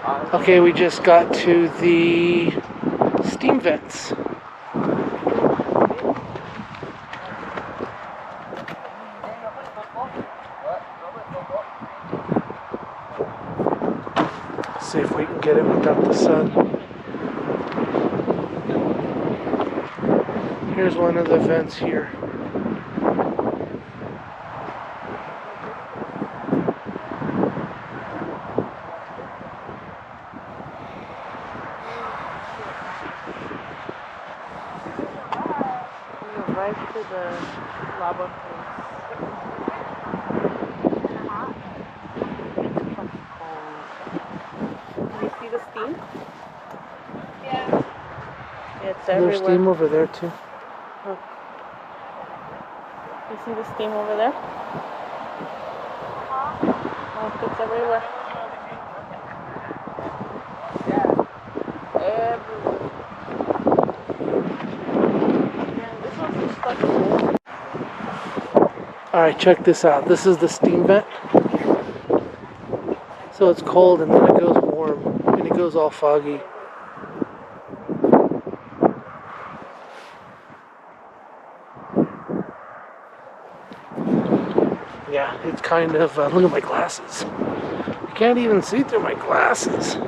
Okay, we just got to the steam vents. See if we can get it without the sun. Here's one of the vents here. Right to the lava place. Can you see the steam? Yeah. It's everywhere. There's steam over there too. Look. You see the steam over there? Look, it's everywhere. Yeah. Everywhere. Alright, check this out. This is the steam vent. So it's cold and then it goes warm and it goes all foggy. Yeah, it's kind of, look at my glasses. I can't even see through my glasses.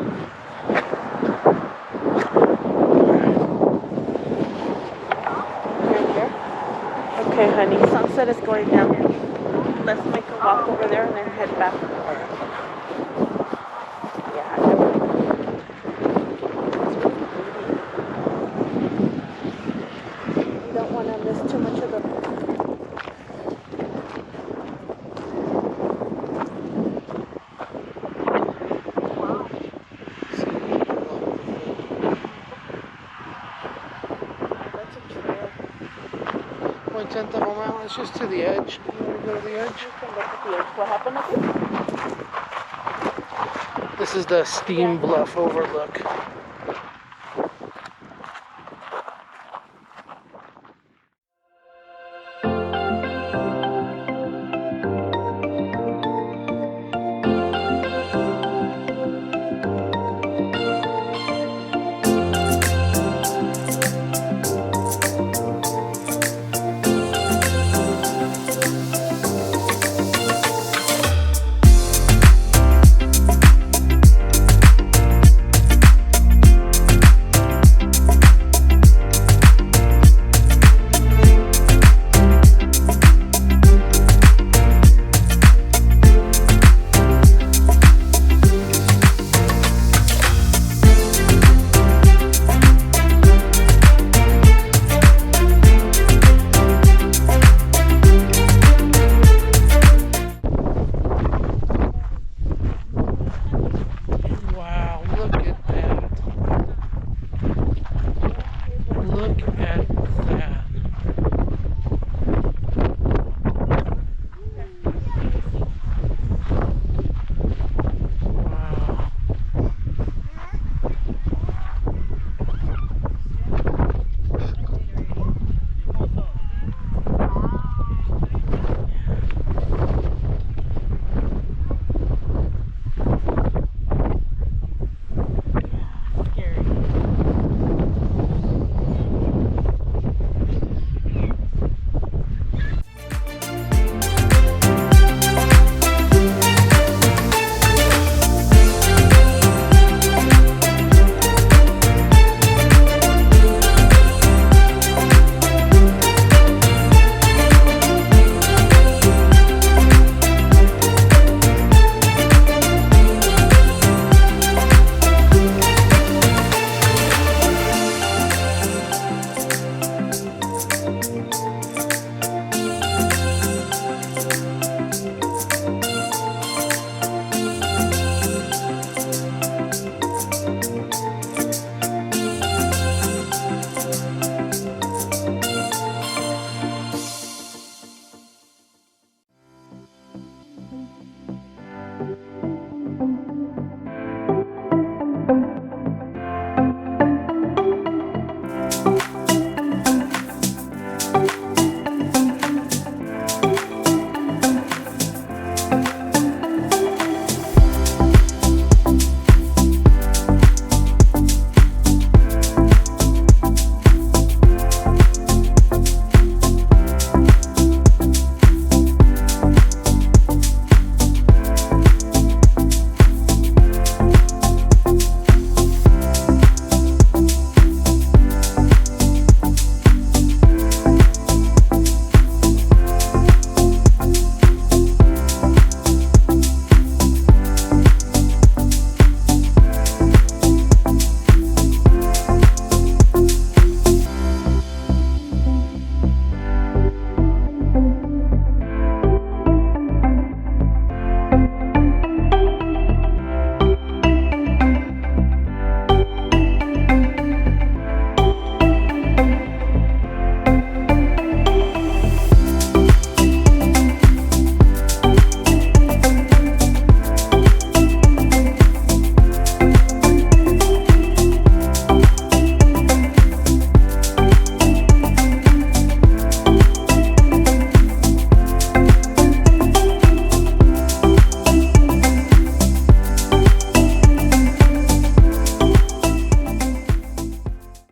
Okay, honey, sunset is going down. Let's make a walk over there and then head back. Yeah, you don't want to miss too much of the... Wow. That's a trail. 1/10 of a mile, it's just to the edge. You want to go to the edge? You can look at the edge. What happened up here? This is the Steam Bluff overlook.